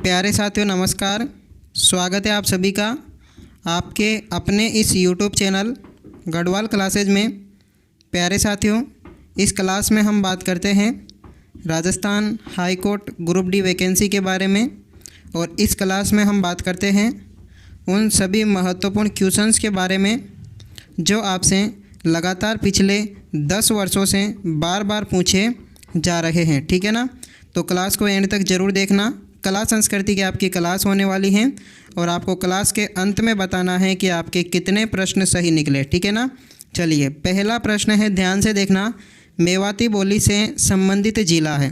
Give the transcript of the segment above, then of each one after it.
प्यारे साथियों नमस्कार। स्वागत है आप सभी का आपके अपने इस YouTube चैनल गढ़वाल क्लासेज में। प्यारे साथियों, इस क्लास में हम बात करते हैं Rajasthan high court group D vacancy के बारे में, और इस क्लास में हम बात करते हैं उन सभी महत्वपूर्ण क्वेश्चंस के बारे में जो आपसे लगातार पिछले 10 वर्षों से बार बार पूछे जा रहे हैं। ठीक है ना, तो क्लास को एंड तक ज़रूर देखना। कला संस्कृति की आपकी क्लास होने वाली है और आपको क्लास के अंत में बताना है कि आपके कितने प्रश्न सही निकले। ठीक है ना, चलिए पहला प्रश्न है, ध्यान से देखना। मेवाती बोली से संबंधित जिला है।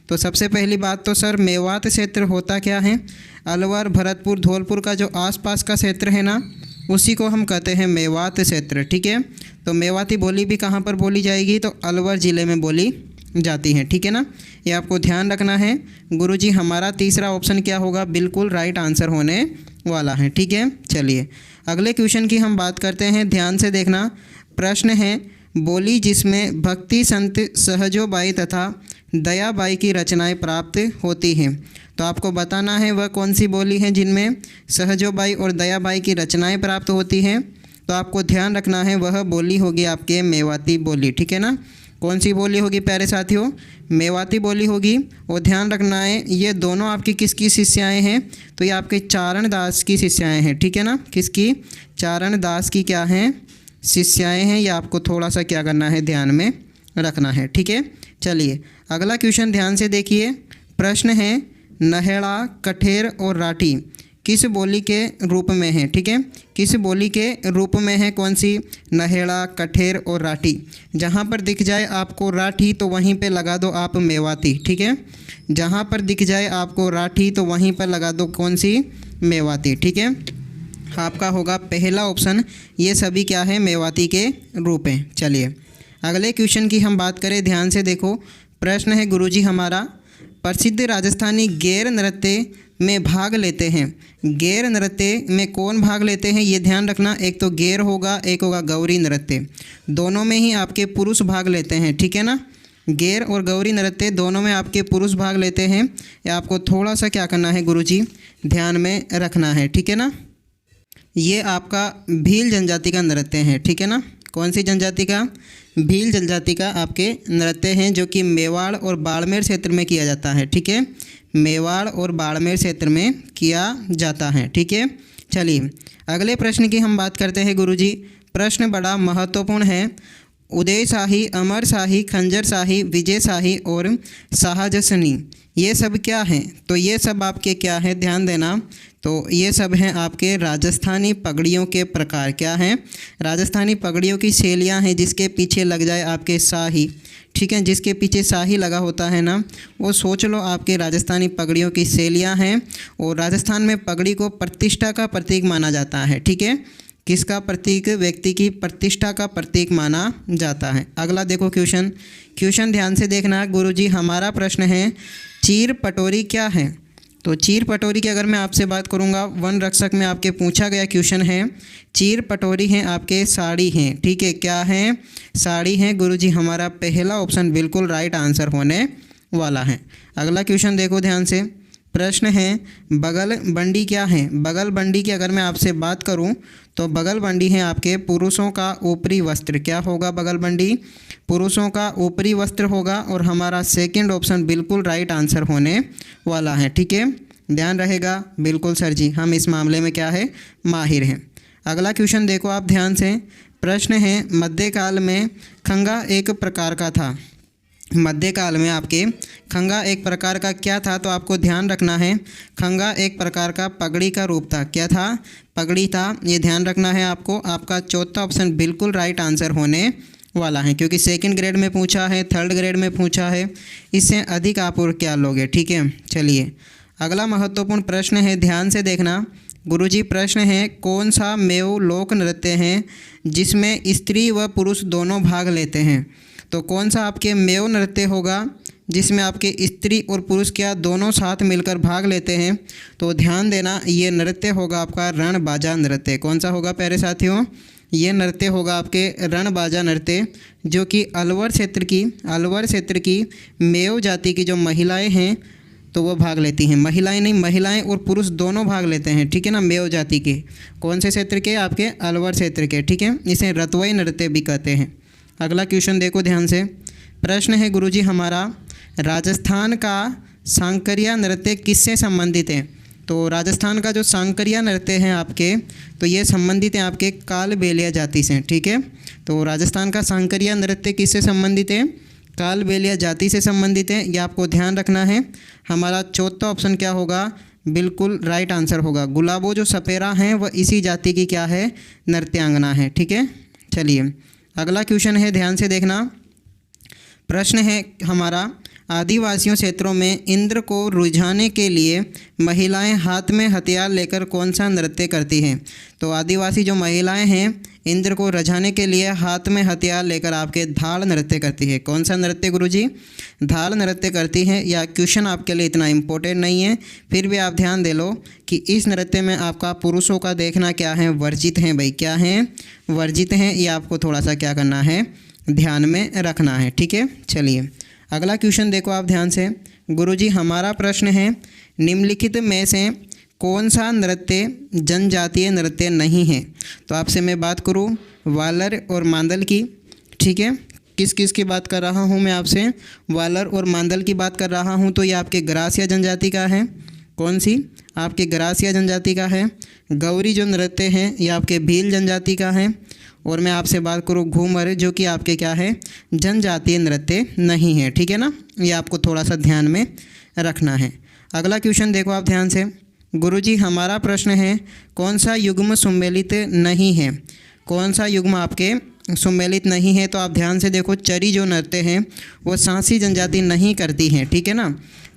तो सबसे पहली बात तो सर, मेवात क्षेत्र होता क्या है? अलवर, भरतपुर, धौलपुर का जो आसपास का क्षेत्र है ना, उसी को हम कहते हैं मेवात क्षेत्र। ठीक है, तो मेवाती बोली भी कहाँ पर बोली जाएगी? तो अलवर ज़िले में बोली जाती हैं। ठीक है ना, ये आपको ध्यान रखना है। गुरुजी हमारा तीसरा ऑप्शन क्या होगा? बिल्कुल राइट आंसर होने वाला है। ठीक है, चलिए अगले क्वेश्चन की हम बात करते हैं। ध्यान से देखना। प्रश्न है, बोली जिसमें भक्ति संत सहजोबाई तथा दयाबाई की रचनाएं प्राप्त होती हैं। तो आपको बताना है वह कौन सी बोली है जिनमें सहजोबाई और दयाबाई की रचनाएं प्राप्त होती हैं। तो आपको ध्यान रखना है वह बोली होगी आपके मेवाती बोली। ठीक है ना, कौन सी बोली होगी प्यारे साथियों? मेवाती बोली होगी। और ध्यान रखना है ये दोनों आपकी किसकी शिष्याएं हैं? तो ये आपके चारण दास की शिष्याएं हैं। ठीक है ना, किसकी? चारण दास की क्या हैं? शिष्याएं हैं। ये आपको थोड़ा सा क्या करना है, ध्यान में रखना है। ठीक है, चलिए अगला क्वेश्चन ध्यान से देखिए। प्रश्न है, नहेड़ा, कठेर और राठी किस बोली के रूप में है? ठीक है, किस बोली के रूप में है? कौन सी? नहेड़ा, कठेर और राठी। जहाँ पर दिख जाए आपको राठी तो वहीं पे लगा दो आप मेवाती। ठीक है, जहाँ पर दिख जाए आपको राठी तो वहीं पर लगा दो कौन सी? मेवाती। ठीक है, आपका होगा पहला ऑप्शन। ये सभी क्या है? मेवाती के रूप हैं। चलिए अगले क्वेश्चन की हम बात करें। ध्यान से देखो। प्रश्न है गुरुजी हमारा, प्रसिद्ध राजस्थानी गैर नृत्य में भाग लेते हैं। गैर नृत्य में कौन भाग लेते हैं? ये ध्यान रखना। एक तो गैर होगा, एक होगा गौरी नृत्य। दोनों में ही आपके पुरुष भाग लेते हैं। ठीक है ना, गैर और गौरी नृत्य दोनों में आपके पुरुष भाग लेते हैं। ये आपको थोड़ा सा क्या करना है गुरुजी, ध्यान में रखना है। ठीक है ना, ये आपका भील जनजाति का नृत्य है। ठीक है ना, कौन सी जनजाति का? भील जनजाति का आपके नृत्य हैं, जो कि मेवाड़ और बाड़मेर क्षेत्र में किया जाता है। ठीक है, मेवाड़ और बाड़मेर क्षेत्र में किया जाता है। ठीक है, चलिए अगले प्रश्न की हम बात करते हैं गुरुजी। प्रश्न बड़ा महत्वपूर्ण है। उदय शाही, अमर शाही, खंजर शाही, विजय शाही और शाहजसनी, ये सब क्या हैं? तो ये सब आपके क्या है? ध्यान देना। तो ये सब हैं आपके राजस्थानी पगड़ियों के प्रकार। क्या हैं? राजस्थानी पगड़ियों की शैलियाँ हैं जिसके पीछे लग जाए आपके शाही। ठीक है, जिसके पीछे शाही लगा होता है ना, वो सोच लो आपके राजस्थानी पगड़ियों की शैलियाँ हैं। और राजस्थान में पगड़ी को प्रतिष्ठा का प्रतीक माना जाता है। ठीक है, किसका प्रतीक? व्यक्ति की प्रतिष्ठा का प्रतीक माना जाता है। अगला देखो क्वेश्चन ध्यान से देखना। गुरुजी हमारा प्रश्न है, चीर पटोरी क्या है? तो चीर पटोरी की अगर मैं आपसे बात करूंगा, वन रक्षक में आपके पूछा गया क्वेश्चन है। चीर पटोरी हैं आपके साड़ी हैं। ठीक है, क्या हैं? साड़ी हैं। गुरुजी हमारा पहला ऑप्शन बिल्कुल राइट आंसर होने वाला है। अगला क्वेश्चन देखो ध्यान से। प्रश्न है, बगल बंडी क्या है? बगल बंडी की अगर मैं आपसे बात करूं तो बगल बंडी है आपके पुरुषों का ऊपरी वस्त्र। क्या होगा बगल बंडी? पुरुषों का ऊपरी वस्त्र होगा। और हमारा सेकंड ऑप्शन बिल्कुल राइट आंसर होने वाला है। ठीक है, ध्यान रहेगा। बिल्कुल सर जी, हम इस मामले में क्या है? माहिर हैं। अगला क्वेश्चन देखो आप ध्यान से। प्रश्न है, मध्यकाल में खंगा एक प्रकार का था। मध्यकाल में आपके खंगा एक प्रकार का क्या था? तो आपको ध्यान रखना है, खंगा एक प्रकार का पगड़ी का रूप था। क्या था? पगड़ी था। ये ध्यान रखना है आपको। आपका चौथा ऑप्शन बिल्कुल राइट आंसर होने वाला है, क्योंकि सेकंड ग्रेड में पूछा है, थर्ड ग्रेड में पूछा है, इससे अधिक आप और क्या लोगे। ठीक है, चलिए अगला महत्वपूर्ण प्रश्न है, ध्यान से देखना। गुरुजी प्रश्न है, कौन सा मेव लोक नृत्य है जिसमें स्त्री व पुरुष दोनों भाग लेते हैं? तो कौन सा आपके मेव नृत्य होगा जिसमें आपके स्त्री और पुरुष क्या दोनों साथ मिलकर भाग लेते हैं? तो ध्यान देना, ये नृत्य होगा आपका रणबाजा नृत्य। कौन सा होगा प्यारे साथियों? ये नृत्य होगा आपके रणबाजा नृत्य, जो कि अलवर क्षेत्र की मेव जाति की जो महिलाएं हैं तो वो भाग लेती हैं। महिलाएं नहीं, महिलाएं और पुरुष दोनों भाग लेते हैं, ठीक है ना। मेव जाति के कौन से क्षेत्र के? आपके अलवर क्षेत्र के, ठीक है। इसे रतवई नृत्य भी कहते हैं। अगला क्वेश्चन देखो ध्यान से। प्रश्न है गुरुजी हमारा, राजस्थान का सांकरिया नृत्य किससे संबंधित है? तो राजस्थान का जो सांकरिया नृत्य है आपके, तो ये संबंधित है आपके कालबेलिया जाति से, ठीक है। तो राजस्थान का सांकरिया नृत्य किससे संबंधित है? कालबेलिया जाति से संबंधित है। ये आपको ध्यान रखना है। हमारा चौथा ऑप्शन क्या होगा? बिल्कुल राइट आंसर होगा। गुलाबो जो सपेरा हैं वह इसी जाति की क्या है? नृत्यांगना है, ठीक है। चलिए अगला क्वेश्चन है, ध्यान से देखना। प्रश्न है हमारा, आदिवासियों क्षेत्रों में इंद्र को रुझाने के लिए महिलाएं हाथ में हथियार लेकर कौन सा नृत्य करती हैं? तो आदिवासी जो महिलाएं हैं इंद्र को रिझाने के लिए हाथ में हथियार लेकर आपके धाड़ नृत्य करती है। कौन सा नृत्य गुरुजी? धाड़ नृत्य करती हैं। या क्वेश्चन आपके लिए इतना इम्पोर्टेंट नहीं है, फिर भी आप ध्यान दे लो कि इस नृत्य में आपका पुरुषों का देखना क्या है? वर्जित है भाई। क्या है? वर्जित हैं। ये आपको थोड़ा सा क्या करना है? ध्यान में रखना है, ठीक है। चलिए अगला क्वेश्चन देखो आप ध्यान से। गुरुजी हमारा प्रश्न है, निम्नलिखित में से कौन सा नृत्य जनजातीय नृत्य नहीं है? तो आपसे मैं बात करूं वालर और मांदल की, ठीक है। किस किस की बात कर रहा हूं मैं आपसे? वालर और मांदल की बात कर रहा हूं। तो ये आपके ग्रासिया जनजाति का है। कौन सी? आपके ग्रासिया जनजाति का है। गौरी जो नृत्य है ये आपके भील जनजाति का है। और मैं आपसे बात करूँ घूमर, जो कि आपके क्या है? जनजातीय नृत्य नहीं है, ठीक है ना। ये आपको थोड़ा सा ध्यान में रखना है। अगला क्वेश्चन देखो आप ध्यान से। गुरुजी हमारा प्रश्न है, कौन सा युग्म सम्मिलित नहीं है? कौन सा युग्म आपके सम्मिलित नहीं है? तो आप ध्यान से देखो, चरी जो नृत्य हैं वो सांसी जनजाति नहीं करती हैं, ठीक है ना।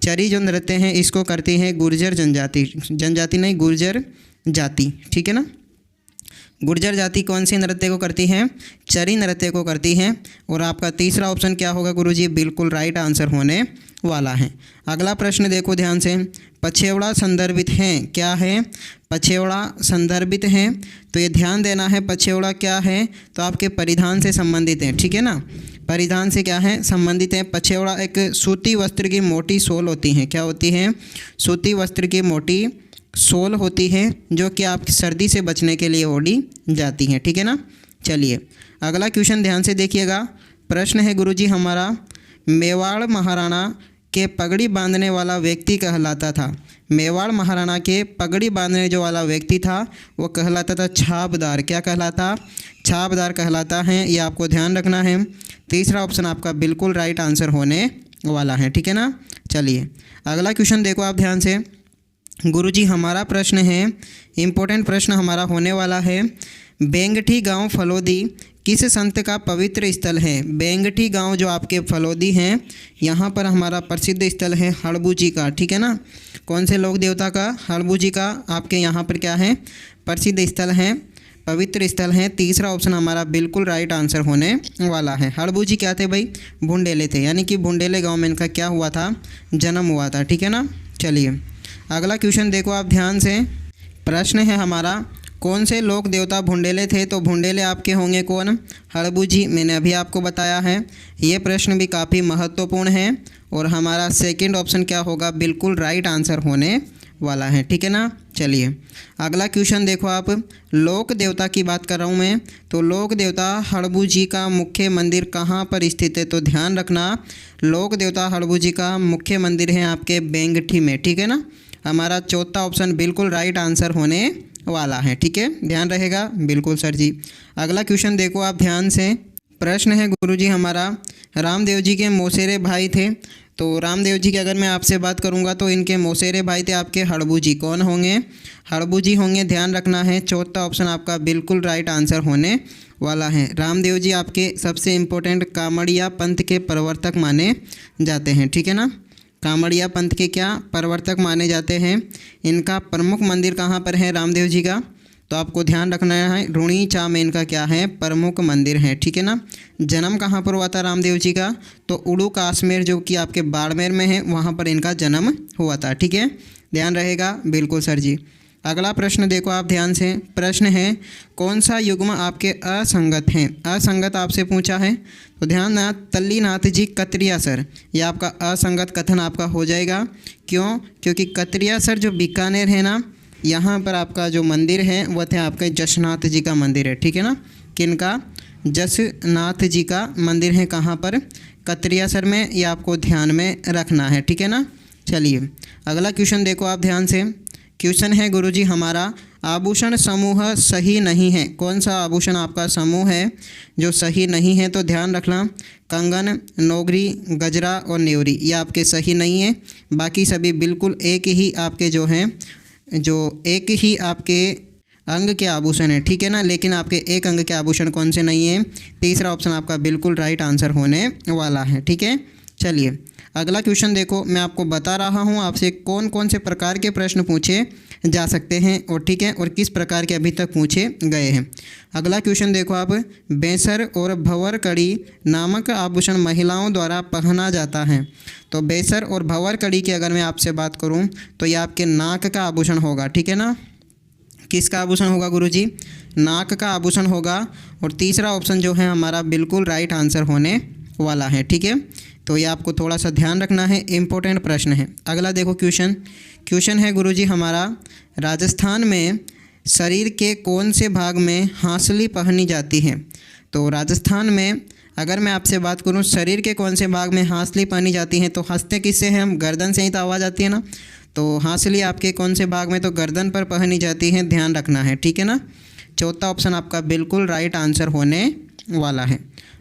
चरी जो नृत्य हैं इसको करती हैं गुर्जर जनजाति, जनजाति नहीं गुर्जर जाति, ठीक है ना। गुर्जर जाति कौन सी नृत्य को करती हैं? चरी नृत्य को करती हैं। और आपका तीसरा ऑप्शन क्या होगा गुरुजी? बिल्कुल राइट आंसर होने वाला है। अगला प्रश्न देखो ध्यान से। पछेवड़ा संदर्भित हैं, क्या है? पछेवड़ा संदर्भित हैं। तो ये ध्यान देना है, पछेवड़ा क्या है? तो आपके परिधान से संबंधित है, ठीक है ना। परिधान से क्या है? संबंधित है। पछेवड़ा एक सूती वस्त्र की मोटी सोल होती है। क्या होती है? सूती वस्त्र की मोटी सोल होती है, जो कि आप सर्दी से बचने के लिए ओढ़ी जाती हैं, ठीक है ना। चलिए अगला क्वेश्चन ध्यान से देखिएगा। प्रश्न है गुरुजी हमारा, मेवाड़ महाराणा के पगड़ी बांधने वाला व्यक्ति कहलाता था। मेवाड़ महाराणा के पगड़ी बांधने जो वाला व्यक्ति था वो कहलाता था छाबदार। क्या कहलाता? छाबदार कहलाता है। ये आपको ध्यान रखना है। तीसरा ऑप्शन आपका बिल्कुल राइट आंसर होने वाला है, ठीक है ना। चलिए अगला क्वेश्चन देखो आप ध्यान से। गुरुजी हमारा प्रश्न है, इम्पोर्टेंट प्रश्न हमारा होने वाला है, बेंगठी गांव फलोदी किस संत का पवित्र स्थल है? बेंगठी गांव जो आपके फलोदी हैं यहाँ पर हमारा प्रसिद्ध स्थल है हड़बू जी का, ठीक है ना। कौन से लोक देवता का? हड़बू जी का आपके यहाँ पर क्या है? प्रसिद्ध स्थल है, पवित्र स्थल है। तीसरा ऑप्शन हमारा बिल्कुल राइट आंसर होने वाला है। हड़बू जी क्या थे भाई? बुंडेले थे, यानी कि बुंडेले गाँव में इनका क्या हुआ था? जन्म हुआ था, ठीक है ना। चलिए अगला क्वेश्चन देखो आप ध्यान से। प्रश्न है हमारा, कौन से लोक देवता भुंडेले थे? तो भुंडेले आपके होंगे कौन? हड़बू जी, मैंने अभी आपको बताया है। ये प्रश्न भी काफ़ी महत्वपूर्ण है। और हमारा सेकंड ऑप्शन क्या होगा? बिल्कुल राइट आंसर होने वाला है, ठीक है ना। चलिए अगला क्वेश्चन देखो आप। लोक देवता की बात कर रहा हूँ मैं। तो लोक देवता हड़बू जी का मुख्य मंदिर कहाँ पर स्थित है? तो ध्यान रखना, लोक देवता हड़बू जी का मुख्य मंदिर है आपके बेंगठी में, ठीक है ना। हमारा चौथा ऑप्शन बिल्कुल राइट आंसर होने वाला है, ठीक है। ध्यान रहेगा बिल्कुल सर जी। अगला क्वेश्चन देखो आप ध्यान से। प्रश्न है गुरुजी हमारा, रामदेव जी के मौसेरे भाई थे। तो रामदेव जी की अगर मैं आपसे बात करूंगा तो इनके मौसेरे भाई थे आपके हड़बू जी। कौन होंगे? हड़बू जी होंगे, ध्यान रखना है। चौथा ऑप्शन आपका बिल्कुल राइट आंसर होने वाला है। रामदेव जी आपके सबसे इम्पोर्टेंट कामड़िया पंथ के प्रवर्तक माने जाते हैं, ठीक है ना। कामड़िया पंथ के क्या प्रवर्तक माने जाते हैं। इनका प्रमुख मंदिर कहाँ पर है रामदेव जी का? तो आपको ध्यान रखना है, रुणीचा में इनका क्या है? प्रमुख मंदिर है, ठीक है ना। जन्म कहाँ पर हुआ था रामदेव जी का? तो उड़ू काश्मीर जो कि आपके बाड़मेर में है, वहाँ पर इनका जन्म हुआ था, ठीक है। ध्यान रहेगा बिल्कुल सर जी। अगला प्रश्न देखो आप ध्यान से। प्रश्न है कौन सा युग्म आपके असंगत हैं। असंगत आपसे पूछा है तो ध्यान देना, तल्लीनाथ जी कतरियासर, यह आपका असंगत कथन आपका हो जाएगा। क्यों? क्योंकि कतरियासर जो बीकानेर है ना, यहाँ पर आपका जो मंदिर है वह थे आपके जसनाथ जी का मंदिर है। ठीक है ना, किनका? जसनाथ जी का मंदिर है। कहाँ पर? कतरियासर में। ये आपको ध्यान में रखना है। ठीक है ना। चलिए अगला क्वेश्चन देखो आप ध्यान से। क्वेश्चन है गुरुजी हमारा, आभूषण समूह सही नहीं है। कौन सा आभूषण आपका समूह है जो सही नहीं है? तो ध्यान रखना, कंगन, नोगरी, गजरा और न्योरी, ये आपके सही नहीं है। बाकी सभी बिल्कुल एक ही आपके जो हैं, जो एक ही आपके अंग के आभूषण है। ठीक है ना, लेकिन आपके एक अंग के आभूषण कौन से नहीं है? तीसरा ऑप्शन आपका बिल्कुल राइट आंसर होने वाला है। ठीक है। चलिए अगला क्वेश्चन देखो, मैं आपको बता रहा हूँ आपसे कौन कौन से प्रकार के प्रश्न पूछे जा सकते हैं और ठीक है, और किस प्रकार के अभी तक पूछे गए हैं। अगला क्वेश्चन देखो आप, बेसर और भंवर कड़ी नामक आभूषण महिलाओं द्वारा पहना जाता है। तो बेसर और भंवर कड़ी की अगर मैं आपसे बात करूं तो ये आपके नाक का आभूषण होगा। ठीक है ना, किसका आभूषण होगा गुरुजी? नाक का आभूषण होगा। और तीसरा ऑप्शन जो है हमारा बिल्कुल राइट आंसर होने वाला है। ठीक है, तो ये आपको थोड़ा सा ध्यान रखना है, इम्पोर्टेंट प्रश्न है। अगला देखो क्वेश्चन है गुरुजी हमारा, राजस्थान में शरीर के कौन से भाग में हांसली पहनी जाती है। तो राजस्थान में अगर मैं आपसे बात करूं शरीर के कौन से भाग में हांसली पहनी जाती है, तो हंसते किससे हैं हम? गर्दन से ही तो आवाज़ आती है ना। तो हांसली आपके कौन से भाग में? तो गर्दन पर पहनी जाती है, ध्यान रखना है। ठीक है ना, चौथा ऑप्शन आपका बिल्कुल राइट आंसर होने वाला है।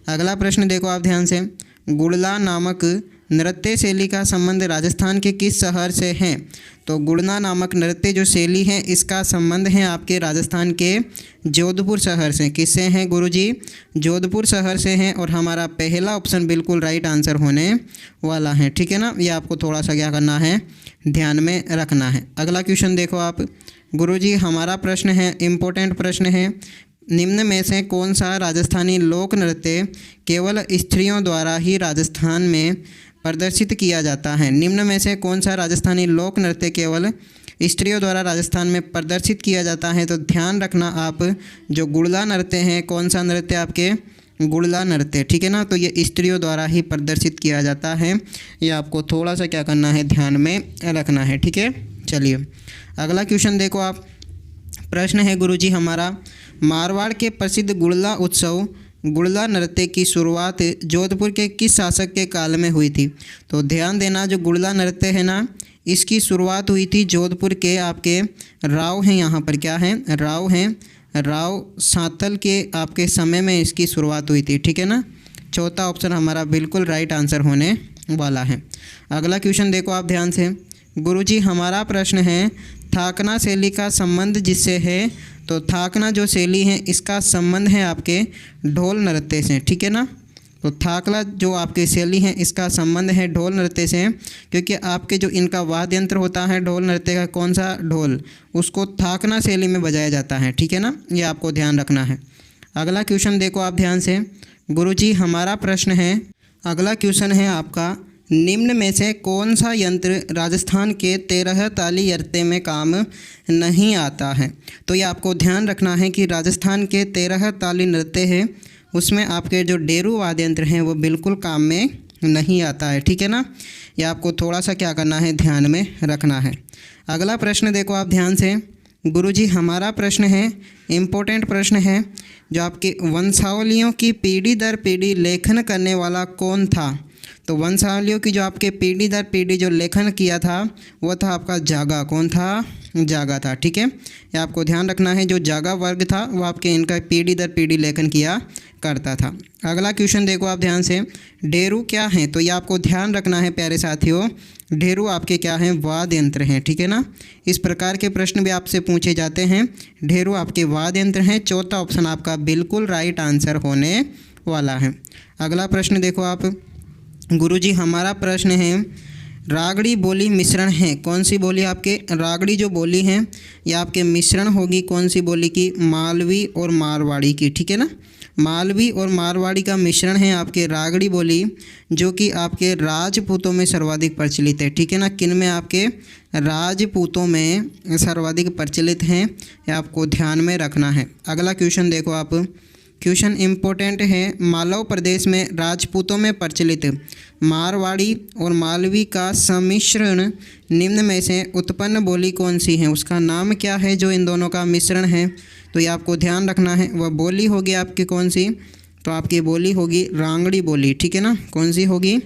अगला प्रश्न देखो आप ध्यान से, गुड़ला नामक नृत्य शैली का संबंध राजस्थान के किस शहर से है। तो गुड़ना नामक नृत्य जो शैली है इसका संबंध है आपके राजस्थान के जोधपुर शहर से। किससे हैं गुरुजी? जोधपुर शहर से हैं। और हमारा पहला ऑप्शन बिल्कुल राइट आंसर होने वाला है। ठीक है ना, ये आपको थोड़ा सा क्या करना है, ध्यान में रखना है। अगला क्वेश्चन देखो आप गुरुजी, हमारा प्रश्न है, इम्पोर्टेंट प्रश्न है, निम्न में से कौन सा राजस्थानी लोक नृत्य केवल स्त्रियों द्वारा ही राजस्थान में प्रदर्शित किया जाता है। निम्न में से कौन सा राजस्थानी लोक नृत्य केवल स्त्रियों द्वारा राजस्थान में प्रदर्शित किया जाता है। तो ध्यान रखना आप, जो गुड़ला नृत्य है, कौन सा नृत्य आपके? गुड़ला नृत्य। ठीक है ना, तो ये स्त्रियों द्वारा ही प्रदर्शित किया जाता है। ये आपको थोड़ा सा क्या करना है, ध्यान में रखना है। ठीक है। चलिए अगला क्वेश्चन देखो आप। प्रश्न है गुरुजी हमारा, मारवाड़ के प्रसिद्ध गुड़ला उत्सव गुड़ला नृत्य की शुरुआत जोधपुर के किस शासक के काल में हुई थी। तो ध्यान देना, जो गुड़ला नृत्य है ना, इसकी शुरुआत हुई थी जोधपुर के आपके राव हैं, यहाँ पर क्या हैं, राव हैं, राव सातल के आपके समय में इसकी शुरुआत हुई थी। ठीक है ना, चौथा ऑप्शन हमारा बिल्कुल राइट आंसर होने वाला है। अगला क्वेश्चन देखो आप ध्यान से। गुरुजी हमारा प्रश्न है, थाकना शैली का संबंध जिससे है। तो थाकना जो शैली है इसका संबंध है आपके ढोल नृत्य से। ठीक है ना, तो थाकला जो आपकी शैली है इसका संबंध है ढोल नृत्य से, क्योंकि आपके जो इनका वाद्य यंत्र होता है ढोल नृत्य का, कौन सा? ढोल, उसको थाकना शैली में बजाया जाता है। ठीक है ना, ये आपको ध्यान रखना है। अगला क्वेश्चन देखो आप ध्यान से। गुरुजी हमारा प्रश्न है, अगला क्वेश्चन है आपका, निम्न में से कौन सा यंत्र राजस्थान के 13 ताली नृत्य में काम नहीं आता है। तो ये आपको ध्यान रखना है कि राजस्थान के 13 ताली नृत्य है उसमें आपके जो डेरू वाद्य यंत्र हैं वो बिल्कुल काम में नहीं आता है। ठीक है ना, ये आपको थोड़ा सा क्या करना है, ध्यान में रखना है। अगला प्रश्न देखो आप ध्यान से। गुरुजी हमारा प्रश्न है, इम्पोर्टेंट प्रश्न है, जो आपके वंशावलियों की पीढ़ी दर पीढ़ी लेखन करने वाला कौन था। तो वंशावलियों की जो आपके पीढ़ी दर पीढ़ी जो लेखन किया था वो था आपका जागा। कौन था? जागा था। ठीक है, ये आपको ध्यान रखना है, जो जागा वर्ग था वो आपके इनका पीढ़ी दर पीढ़ी लेखन किया करता था। अगला क्वेश्चन देखो आप ध्यान से, ढेरू क्या है। तो ये आपको ध्यान रखना है प्यारे साथियों, ढेरू आपके क्या हैं, वाद्य यंत्र हैं। ठीक है ना, इस प्रकार के प्रश्न भी आपसे पूछे जाते हैं। ढेरू आपके वाद्य यंत्र हैं, चौथा ऑप्शन आपका बिल्कुल राइट आंसर होने वाला है। अगला प्रश्न देखो आप। गुरुजी हमारा प्रश्न है, रागड़ी बोली मिश्रण है। कौन सी बोली आपके? रागड़ी जो बोली है ये आपके मिश्रण होगी कौन सी बोली की? मालवी और मारवाड़ी की। ठीक है ना, मालवी और मारवाड़ी का मिश्रण है आपके रागड़ी बोली, जो कि आपके राजपूतों में सर्वाधिक प्रचलित है। ठीक है ना, किन में? आपके राजपूतों में सर्वाधिक प्रचलित हैं, ये आपको ध्यान में रखना है। अगला क्वेश्चन देखो आप, क्वेश्चन इम्पोर्टेंट है। मालव प्रदेश में राजपूतों में प्रचलित मारवाड़ी और मालवी का सम्मिश्रण निम्न में से उत्पन्न बोली कौन सी है? उसका नाम क्या है जो इन दोनों का मिश्रण है? तो ये आपको ध्यान रखना है। वह बोली होगी आपकी कौन सी? तो आपकी बोली होगी रांगड़ी बोली। ठीक है ना, कौन सी होगी?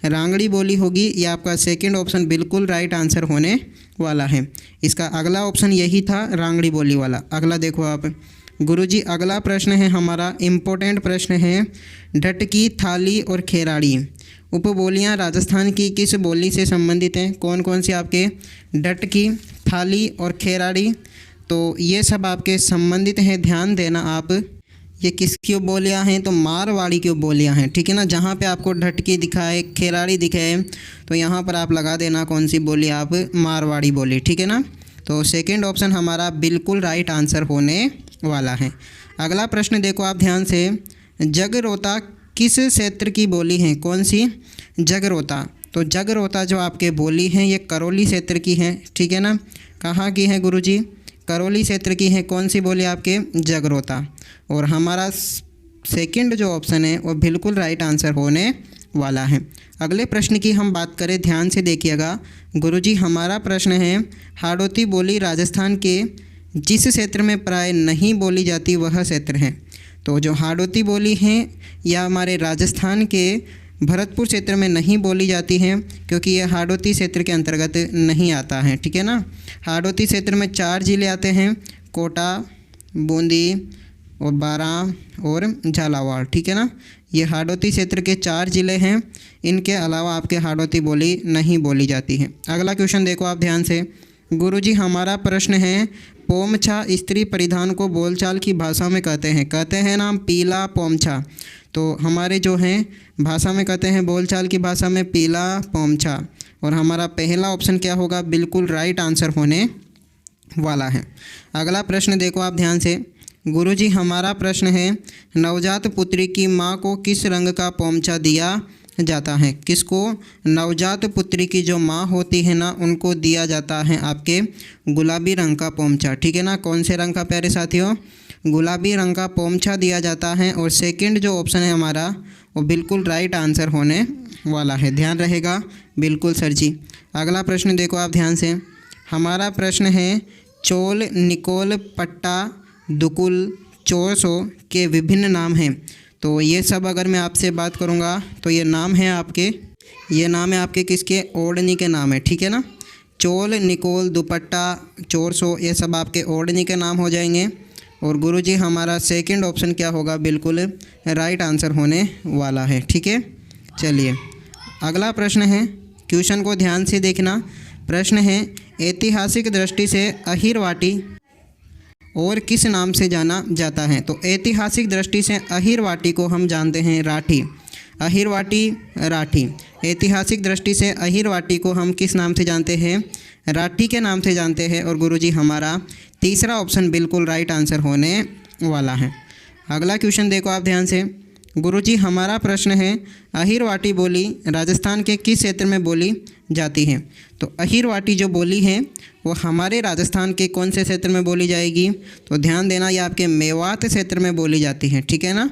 रांगड़ी बोली होगी। ये आपका सेकंड ऑप्शन बिल्कुल राइट आंसर होने वाला है। इसका अगला ऑप्शन यही था, रांगड़ी बोली वाला। अगला देखो आप गुरुजी, अगला प्रश्न है हमारा, इम्पोर्टेंट प्रश्न है। ढटकी, थाली और खेराड़ी उपबोलियाँ राजस्थान की किस बोली से संबंधित हैं? कौन कौन सी आपके? ढटकी, थाली और खेराड़ी, तो ये सब आपके संबंधित हैं। ध्यान देना आप, ये किसकी बोलियाँ हैं? तो मारवाड़ी की बोलियाँ हैं। ठीक है ना, जहाँ पे आपको ढटकी दिखाए, खेराड़ी दिखाए, तो यहाँ पर आप लगा देना कौन सी बोली? आप मारवाड़ी बोली। ठीक है ना, तो सेकंड ऑप्शन हमारा बिल्कुल राइट आंसर होने वाला है। अगला प्रश्न देखो आप ध्यान से, जगरोता किस क्षेत्र की बोली है? कौन सी? जगरोता। तो जगरोता जो आपके बोली हैं ये करौली क्षेत्र की है। ठीक है ना, कहाँ की है गुरुजी? करौली क्षेत्र की है। कौन सी बोली? आपके जगरोता। और हमारा सेकंड जो ऑप्शन है वो बिल्कुल राइट आंसर होने वाला है। अगले प्रश्न की हम बात करें, ध्यान से देखिएगा गुरुजी। हमारा प्रश्न है, हाड़ौती बोली राजस्थान के जिस क्षेत्र में प्राय नहीं बोली जाती वह क्षेत्र है। तो जो हाड़ौती बोली है यह हमारे राजस्थान के भरतपुर क्षेत्र में नहीं बोली जाती है, क्योंकि यह हाड़ौती क्षेत्र के अंतर्गत नहीं आता है। ठीक है ना, हाड़ौती क्षेत्र में 4 जिले आते हैं, कोटा, बूंदी और बारां और झालावाड़। ठीक है ना, ये हाड़ौती क्षेत्र के 4 जिले हैं। इनके अलावा आपके हाड़ौती बोली नहीं बोली जाती है। अगला क्वेश्चन देखो आप ध्यान से गुरुजी। हमारा प्रश्न है, पोमछा स्त्री परिधान को बोलचाल की भाषा में कहते हैं नाम पीला पोमछा। तो हमारे जो हैं भाषा में कहते हैं, बोलचाल की भाषा में पीला पोमछा। और हमारा पहला ऑप्शन क्या होगा? बिल्कुल राइट आंसर होने वाला है। अगला प्रश्न देखो आप ध्यान से गुरुजी। हमारा प्रश्न है, नवजात पुत्री की माँ को किस रंग का पोमछा दिया जाता है? किसको? नवजात पुत्री की जो माँ होती है ना, उनको दिया जाता है आपके गुलाबी रंग का पोमछा। ठीक है ना, कौन से रंग का प्यारे साथियों? गुलाबी रंग का पोमछा दिया जाता है। और सेकंड जो ऑप्शन है हमारा वो बिल्कुल राइट आंसर होने वाला है। ध्यान रहेगा बिल्कुल सर जी। अगला प्रश्न देखो आप ध्यान से। हमारा प्रश्न है, चोल, निकोल, पट्टा, दुकुल, चोरसो के विभिन्न नाम हैं। तो ये सब अगर मैं आपसे बात करूँगा तो ये नाम है आपके किसके? ओढ़नी के नाम है। ठीक है ना, चोल, निकोल, दुपट्टा, चोरसो, ये सब आपके ओढ़नी के नाम हो जाएंगे। और गुरुजी हमारा सेकंड ऑप्शन क्या होगा? बिल्कुल राइट आंसर होने वाला है। ठीक है, चलिए अगला प्रश्न है, क्वेश्चन को ध्यान से देखना। प्रश्न है, ऐतिहासिक दृष्टि से अहिरवाटी और किस नाम से जाना जाता है? तो ऐतिहासिक दृष्टि से अहिरवाटी को हम जानते हैं राठी। अहिरवाटी, राठी। ऐतिहासिक दृष्टि से अहिरवाटी को हम किस नाम से जानते हैं? राठी के नाम से जानते हैं। और गुरुजी हमारा तीसरा ऑप्शन बिल्कुल राइट आंसर होने वाला है। अगला क्वेश्चन देखो आप ध्यान से गुरुजी। हमारा प्रश्न है, अहिरवाटी बोली राजस्थान के किस क्षेत्र में बोली जाती है? तो अहिरवाटी जो बोली है वो हमारे राजस्थान के कौन से क्षेत्र में बोली जाएगी? तो ध्यान देना, ये आपके मेवात क्षेत्र में बोली जाती है। ठीक है ना,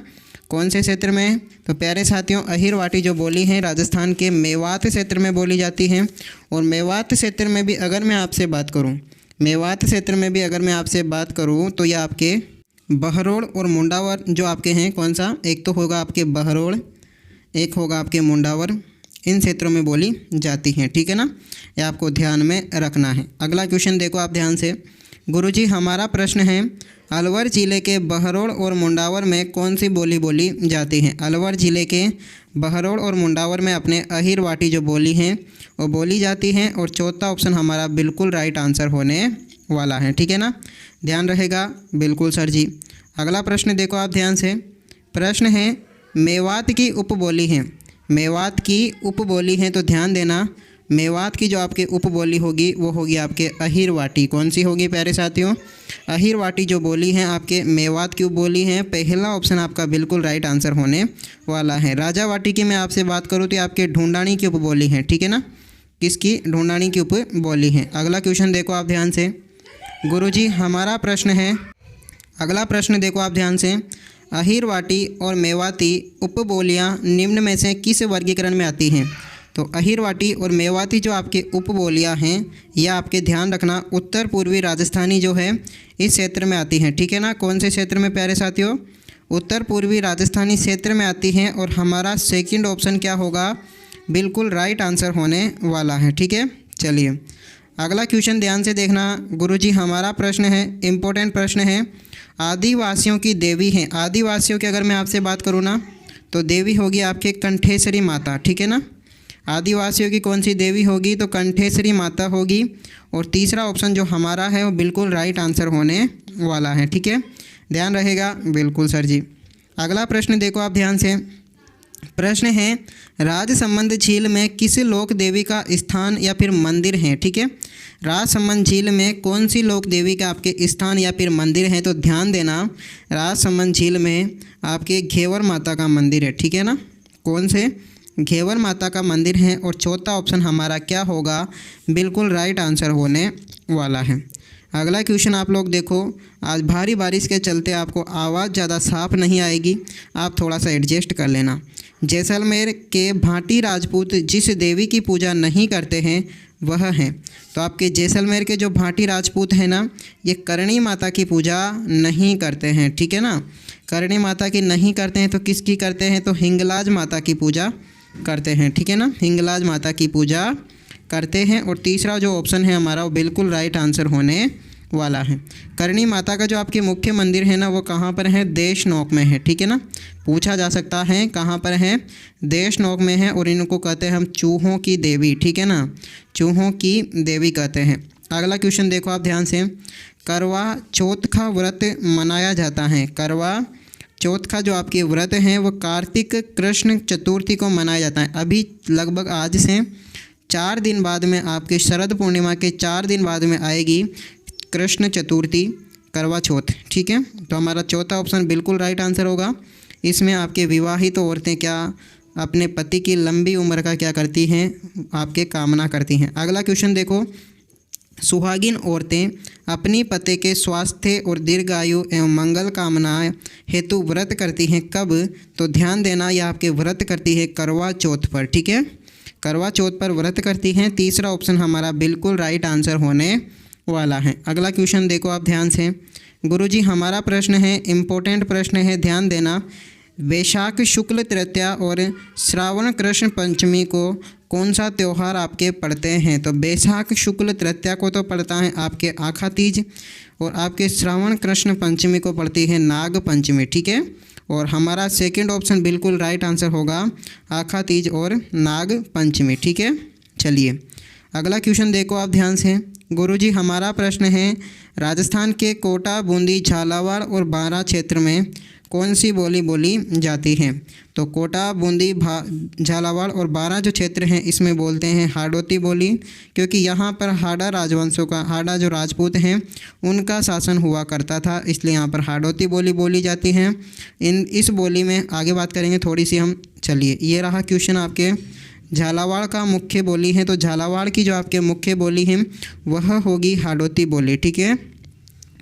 कौन से क्षेत्र में? तो प्यारे साथियों, अहिरवाटी जो बोली है राजस्थान के मेवात क्षेत्र में बोली जाती है। और मेवात क्षेत्र में भी अगर मैं आपसे बात करूं, तो यह आपके बहरोड़ और मुंडावर जो आपके हैं, कौन सा? एक तो होगा आपके बहरोड़, एक होगा आपके मुंडावर, इन क्षेत्रों में बोली जाती हैं। ठीक है ना, ये आपको ध्यान में रखना है। अगला क्वेश्चन देखो आप ध्यान से गुरुजी। हमारा प्रश्न है, अलवर जिले के बहरोड़ और मुंडावर में कौन सी बोली जाती है? अलवर जिले के बहरोड़ और मुंडावर में अपने अहिरवाटी जो बोली हैं वो बोली जाती हैं। और चौथा ऑप्शन हमारा बिल्कुल राइट आंसर होने वाला है। ठीक है ना, ध्यान रहेगा बिल्कुल सर जी। अगला प्रश्न देखो आप ध्यान से। प्रश्न है, मेवात की उपबोली है। मेवात की उपबोली है, तो ध्यान देना, मेवात की जो आपके उपबोली होगी वो होगी आपके अहिरवाटी। कौन सी होगी प्यारे साथियों? अहिरवाटी जो बोली है आपके मेवात की उपबोली है। पहला ऑप्शन आपका बिल्कुल राइट आंसर होने वाला है। राजावाटी की मैं आपसे बात करूँ तो आपके ढूंढानी की उपबोली है, ठीक है ना। किसकी? ढूंढानी की उपबोली है। अगला क्वेश्चन देखो आप ध्यान से। गुरुजी हमारा प्रश्न है, अगला प्रश्न देखो आप ध्यान से। अहिरवाटी और मेवाती उपबोलियाँ निम्न में से किस वर्गीकरण में आती हैं? तो अहिरवाटी और मेवाती जो आपके उपबोलियाँ हैं यह आपके ध्यान रखना उत्तर पूर्वी राजस्थानी जो है इस क्षेत्र में आती हैं, ठीक है ना। कौन से क्षेत्र में प्यारे साथियों? उत्तर पूर्वी राजस्थानी क्षेत्र में आती हैं। और हमारा सेकंड ऑप्शन क्या होगा? बिल्कुल राइट आंसर होने वाला है, ठीक है। चलिए अगला क्वेश्चन ध्यान से देखना। गुरुजी हमारा प्रश्न है, इम्पोर्टेंट प्रश्न है। आदिवासियों की देवी हैं, आदिवासियों की अगर मैं आपसे बात करूँ ना तो देवी होगी आपके कंठेश्वरी माता, ठीक है ना। आदिवासियों की कौन सी देवी होगी? तो कंठेश्वरी माता होगी। और तीसरा ऑप्शन जो हमारा है वो बिल्कुल राइट आंसर होने वाला है, ठीक है। ध्यान रहेगा, बिल्कुल सर जी। अगला प्रश्न देखो आप ध्यान से। प्रश्न है राजसमंद झील में किस लोक देवी का स्थान या फिर मंदिर है, ठीक है। राजसमंद झील में कौन सी लोक देवी का आपके स्थान या फिर मंदिर है? तो ध्यान देना, राजसमंद झील में आपके घेवर माता का मंदिर है, ठीक है ना। कौन से? घेवर माता का मंदिर है। और चौथा ऑप्शन हमारा क्या होगा? बिल्कुल राइट आंसर होने वाला है। अगला क्वेश्चन आप लोग देखो। आज भारी बारिश के चलते आपको आवाज़ ज़्यादा साफ नहीं आएगी, आप थोड़ा सा एडजस्ट कर लेना। जैसलमेर के भाटी राजपूत जिस देवी की पूजा नहीं करते हैं वह हैं। तो आपके जैसलमेर के जो भाटी राजपूत हैं ना, ये करणी माता की पूजा नहीं करते हैं, ठीक है ना। करणी माता की नहीं करते हैं तो किसकी करते हैं? तो हिंगलाज माता की पूजा करते हैं, ठीक है ना। हिंगलाज माता की पूजा करते हैं। और तीसरा जो ऑप्शन है हमारा वो बिल्कुल राइट आंसर होने वाला है। करणी माता का जो आपके मुख्य मंदिर है ना वो कहाँ पर है? देशनोक में है, ठीक है ना। पूछा जा सकता है कहाँ पर है? देशनोक में है। और इनको कहते हैं हम चूहों की देवी, ठीक है ना, चूहों की देवी कहते हैं। अगला क्वेश्चन देखो आप ध्यान से। करवा चौथ का व्रत मनाया जाता है। करवा चौथ का जो आपके व्रत हैं वो कार्तिक कृष्ण चतुर्थी को मनाया जाता है। अभी लगभग आज से 4 दिन बाद में आपके शरद पूर्णिमा के 4 दिन बाद में आएगी कृष्ण चतुर्थी, करवा चौथ, ठीक है। तो हमारा चौथा ऑप्शन बिल्कुल राइट आंसर होगा। इसमें आपके विवाहित औरतें क्या अपने पति की लंबी उम्र का क्या करती हैं? आपके कामना करती हैं। अगला क्वेश्चन देखो। सुहागिन औरतें अपनी पति के स्वास्थ्य और दीर्घायु एवं मंगल कामना हेतु व्रत करती हैं कब? तो ध्यान देना, यह आपके व्रत करती है करवा चौथ पर, ठीक है। करवा चौथ पर व्रत करती हैं। तीसरा ऑप्शन हमारा बिल्कुल राइट आंसर होने वाला है। अगला क्वेश्चन देखो आप ध्यान से। गुरुजी हमारा प्रश्न है, इम्पोर्टेंट प्रश्न है, ध्यान देना। वैशाख शुक्ल तृतीया और श्रावण कृष्ण पंचमी को कौन सा त्यौहार आपके पड़ते हैं? तो वैशाख शुक्ल तृतीया को तो पड़ता है आपके आखा तीज। और आपके श्रावण कृष्ण पंचमी को पड़ती है नाग पंचमी, ठीक है। और हमारा सेकंड ऑप्शन बिल्कुल राइट आंसर होगा आखा तीज और नाग पंचमी, ठीक है। चलिए अगला क्वेश्चन देखो आप ध्यान से। गुरुजी हमारा प्रश्न है राजस्थान के कोटा, बूंदी, झालावाड़ और बारां क्षेत्र में कौन सी बोली बोली जाती है? तो कोटा, बूंदी, झालावाड़ और बारां जो क्षेत्र हैं इसमें बोलते हैं हाड़ौती बोली, क्योंकि यहाँ पर हाड़ा राजवंशों का, हाड़ा जो राजपूत हैं उनका शासन हुआ करता था, इसलिए यहाँ पर हाड़ौती बोली बोली जाती है। इस बोली में आगे बात करेंगे थोड़ी सी हम। चलिए ये रहा क्वेश्चन आपके। झालावाड़ का मुख्य बोली है, तो झालावाड़ की जो आपके मुख्य बोली है वह होगी हाड़ौती बोली, ठीक है।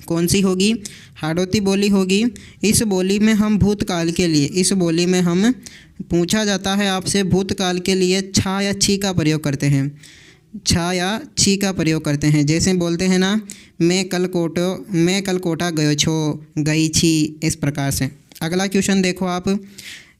कौन सी होगी? हाड़ौती बोली होगी। इस बोली में हम भूतकाल के लिए, इस बोली में हम पूछा जाता है आपसे भूतकाल के लिए छा या छी का प्रयोग करते हैं, छा या छी का प्रयोग करते हैं। जैसे बोलते हैं ना, मैं कल कोटा गयो छो, गई छी, इस प्रकार से। अगला क्वेश्चन देखो आप।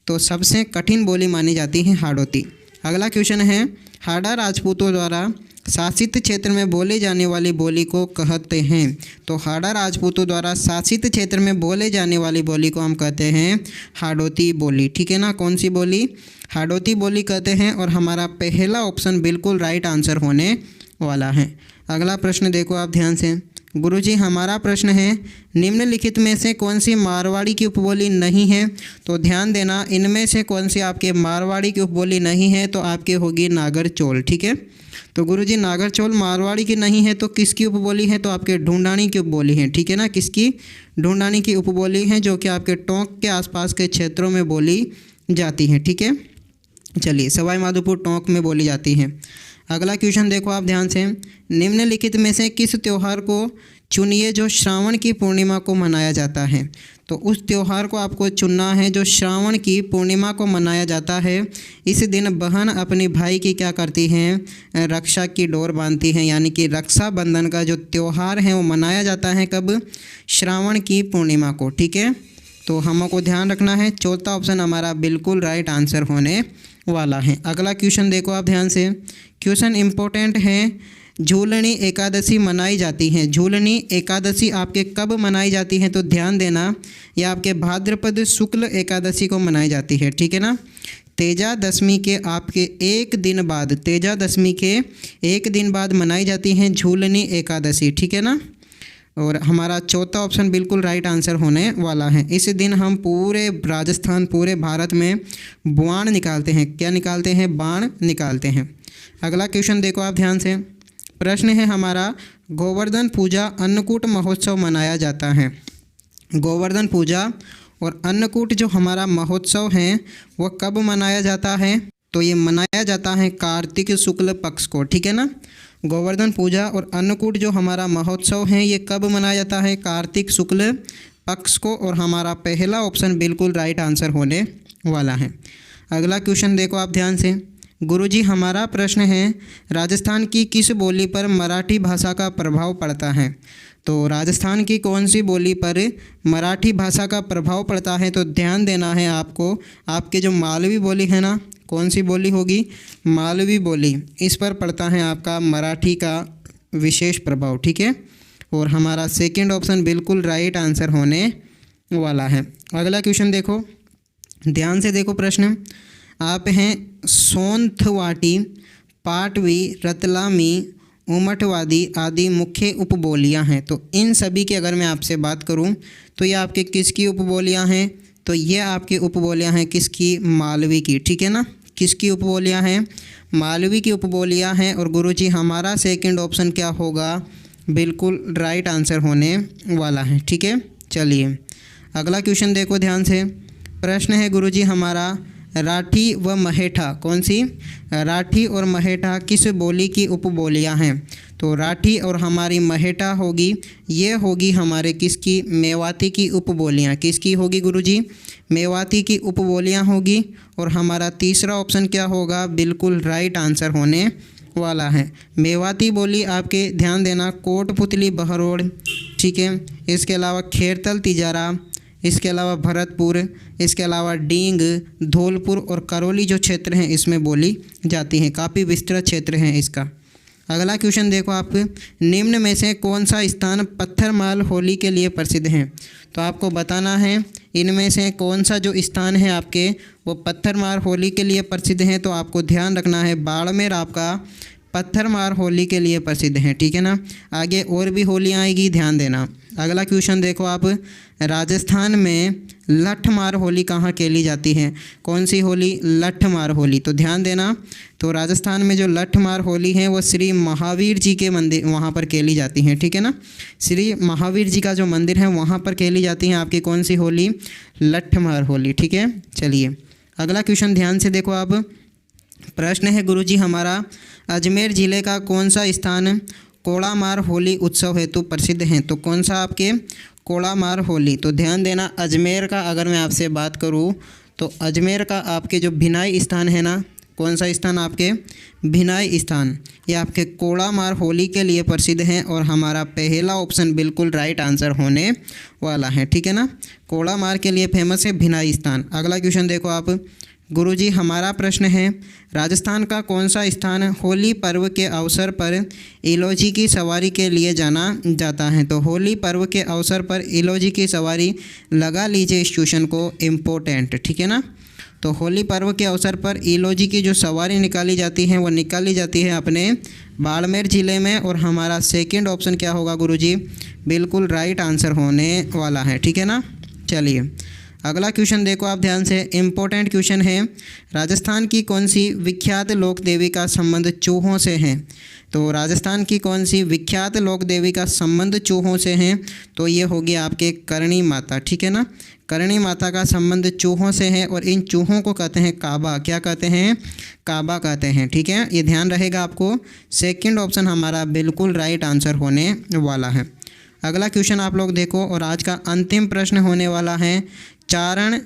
तो सबसे कठिन बोली मानी जाती है हाड़ौती। अगला क्वेश्चन है हाड़ा राजपूतों द्वारा शासित क्षेत्र में बोले जाने वाली बोली को कहते हैं। तो हाड़ा राजपूतों द्वारा शासित क्षेत्र में बोले जाने वाली बोली को हम कहते हैं हाड़ौती बोली, ठीक है ना। कौन सी बोली? हाड़ौती बोली कहते हैं। और हमारा पहला ऑप्शन बिल्कुल राइट आंसर होने वाला है। अगला प्रश्न देखो आप ध्यान से। गुरुजी हमारा प्रश्न है निम्नलिखित में से कौन सी मारवाड़ी की उपबोली नहीं है। तो ध्यान देना, इनमें से कौन सी आपके मारवाड़ी की उपबोली नहीं है तो आपके होगी नागर चोल। ठीक है, तो गुरुजी नागर चोल मारवाड़ी की नहीं है तो किसकी उपबोली है, तो आपके ढूंढानी की उपबोली है। ठीक है ना, किसकी, ढूंढानी की उपबोली है जो कि आपके टोंक के आसपास के क्षेत्रों में बोली जाती है। ठीक है, चलिए सवाई माधोपुर टोंक में बोली जाती है। अगला क्वेश्चन देखो आप ध्यान से, निम्नलिखित में से किस त्यौहार को चुनिए जो श्रावण की पूर्णिमा को मनाया जाता है। तो उस त्यौहार को आपको चुनना है जो श्रावण की पूर्णिमा को मनाया जाता है। इस दिन बहन अपनी भाई की क्या करती हैं, रक्षा की डोर बांधती हैं, यानी कि रक्षाबंधन का जो त्यौहार है वो मनाया जाता है कब, श्रावण की पूर्णिमा को। ठीक है, तो हमको ध्यान रखना है, चौथा ऑप्शन हमारा बिल्कुल राइट आंसर होने वाला है। अगला क्वेश्चन देखो आप ध्यान से, क्वेश्चन इम्पोर्टेंट है, झूलनी एकादशी मनाई जाती है। झूलनी एकादशी आपके कब मनाई जाती है, तो ध्यान देना ये आपके भाद्रपद शुक्ल एकादशी को मनाई जाती है। ठीक है ना, तेजा दशमी के आपके एक दिन बाद, तेजा दशमी के एक दिन बाद मनाई जाती है झूलनी एकादशी। ठीक है ना, और हमारा चौथा ऑप्शन बिल्कुल राइट आंसर होने वाला है। इस दिन हम पूरे राजस्थान, पूरे भारत में बाण निकालते हैं। क्या निकालते हैं, बाण निकालते हैं। अगला क्वेश्चन देखो आप ध्यान से, प्रश्न है हमारा, गोवर्धन पूजा अन्नकूट महोत्सव मनाया जाता है। गोवर्धन पूजा और अन्नकूट जो हमारा महोत्सव है वो कब मनाया जाता है, तो ये मनाया जाता है कार्तिक शुक्ल पक्ष को। ठीक है ना, गोवर्धन पूजा और अन्नकूट जो हमारा महोत्सव है ये कब मनाया जाता है, कार्तिक शुक्ल पक्ष को, और हमारा पहला ऑप्शन बिल्कुल राइट आंसर होने वाला है। अगला क्वेश्चन देखो आप ध्यान से, गुरुजी हमारा प्रश्न है, राजस्थान की किस बोली पर मराठी भाषा का प्रभाव पड़ता है। तो राजस्थान की कौन सी बोली पर मराठी भाषा का प्रभाव पड़ता है, तो ध्यान देना है आपको, आपके जो मालवी बोली है ना, कौन सी बोली होगी, मालवी बोली, इस पर पड़ता है आपका मराठी का विशेष प्रभाव। ठीक है, और हमारा सेकंड ऑप्शन बिल्कुल राइट आंसर होने वाला है। अगला क्वेश्चन देखो ध्यान से, देखो प्रश्न आप हैं, सोंथवाटी, पाटवी, रतलामी, उमटवादी आदि मुख्य उपबोलियां हैं। तो इन सभी की अगर मैं आपसे बात करूं तो ये आपके किसकी उपबोलियां हैं, तो ये आपकी उपबोलियां हैं किसकी, मालवी की। ठीक है ना, किसकी उपबोलियां हैं, मालवी की उपबोलियां हैं। और गुरुजी हमारा सेकंड ऑप्शन क्या होगा, बिल्कुल राइट आंसर होने वाला है। ठीक है, चलिए अगला क्वेश्चन देखो ध्यान से, प्रश्न है गुरुजी हमारा, राठी व महेठा, कौन सी, राठी और महेठा किस बोली की उपबोलियां हैं। तो राठी और हमारी महेठा होगी, ये होगी हमारे किसकी, मेवाती की उपबोलियां। किसकी होगी गुरुजी, मेवाती की उपबोलियां होगी। और हमारा तीसरा ऑप्शन क्या होगा, बिल्कुल राइट आंसर होने वाला है। मेवाती बोली आपके ध्यान देना, कोटपुतली, बहरोड़, ठीक है, इसके अलावा खेरतल, तिजारा, इसके अलावा भरतपुर, इसके अलावा डींग, धौलपुर और करौली जो क्षेत्र हैं इसमें बोली जाती हैं। काफ़ी विस्तृत क्षेत्र है इसका। अगला क्वेश्चन देखो आप, निम्न में से कौन सा स्थान पत्थरमाल होली के लिए प्रसिद्ध है। तो आपको बताना है इनमें से कौन सा जो स्थान है आपके वो पत्थरमाल होली के लिए प्रसिद्ध है। तो आपको ध्यान रखना है, बाड़मेर आपका पत्थरमार होली के लिए प्रसिद्ध हैं। ठीक है ना, आगे और भी होलियाँ आएगी, ध्यान देना। अगला क्वेश्चन देखो आप, राजस्थान में लठमार होली कहाँ खेली जाती है। कौन सी होली, लठमार होली। तो ध्यान देना, तो राजस्थान में जो लठमार होली है वो श्री महावीर जी के मंदिर वहाँ पर खेली जाती हैं। ठीक है ना, श्री महावीर जी का जो मंदिर है वहाँ पर खेली जाती हैं आपकी कौन सी होली, लठमार होली। ठीक है, चलिए अगला क्वेश्चन ध्यान से देखो आप, प्रश्न है गुरुजी हमारा, अजमेर ज़िले का कौन सा स्थान कोड़ामार होली उत्सव हेतु प्रसिद्ध है। तो कौन सा आपके, कोड़ामार होली। तो ध्यान देना, अजमेर का अगर मैं आपसे बात करूं तो अजमेर का आपके जो भिनाई स्थान है ना, कौन सा स्थान आपके, भिनाई स्थान, ये आपके कोड़ामार होली के लिए प्रसिद्ध हैं। और हमारा पहला ऑप्शन बिल्कुल राइट आंसर होने वाला है। ठीक है ना, कोड़ामार के लिए फेमस है भिनाई स्थान। अगला क्वेश्चन देखो आप, गुरुजी हमारा प्रश्न है, राजस्थान का कौन सा स्थान होली पर्व के अवसर पर इलोजी की सवारी के लिए जाना जाता है। तो होली पर्व के अवसर पर इलोजी की सवारी लगा लीजिए इस क्वेश्चन को, इम्पोर्टेंट। ठीक है ना, तो होली पर्व के अवसर पर इलोजी की जो सवारी निकाली जाती है वो निकाली जाती है अपने बाड़मेर ज़िले में। और हमारा सेकंड ऑप्शन क्या होगा गुरुजी? बिल्कुल राइट आंसर होने वाला है, ठीक है ना। चलिए अगला क्वेश्चन देखो आप ध्यान से, इम्पोर्टेंट क्वेश्चन है। राजस्थान की कौन सी विख्यात लोक देवी का संबंध चूहों से है? तो राजस्थान की कौन सी विख्यात लोक देवी का संबंध चूहों से है? तो ये होगी आपके करणी माता, ठीक है ना। करणी माता का संबंध चूहों से है और इन चूहों को कहते हैं काबा। क्या कहते हैं? काबा कहते हैं, ठीक है। ये ध्यान रहेगा आपको। सेकंड ऑप्शन हमारा बिल्कुल राइट आंसर होने वाला है। अगला क्वेश्चन आप लोग देखो और आज का अंतिम प्रश्न होने वाला है, चारण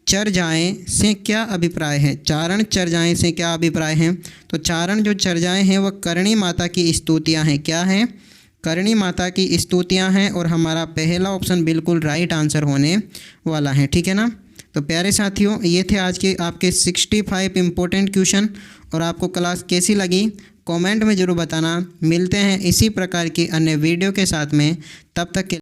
चर्याएँ से क्या अभिप्राय है? चारण चर्याएँ से क्या अभिप्राय है? तो चारण जो चर्याएँ हैं वह करणी माता की स्तुतियाँ हैं। क्या है? करणी माता की स्तुतियाँ हैं और हमारा पहला ऑप्शन बिल्कुल राइट आंसर होने वाला है, ठीक है ना। तो प्यारे साथियों, ये थे आज के आपके 65 इम्पोर्टेंट क्वेश्चन। और आपको क्लास कैसी लगी कमेंट में ज़रूर बताना। मिलते हैं इसी प्रकार की अन्य वीडियो के साथ में, तब तक के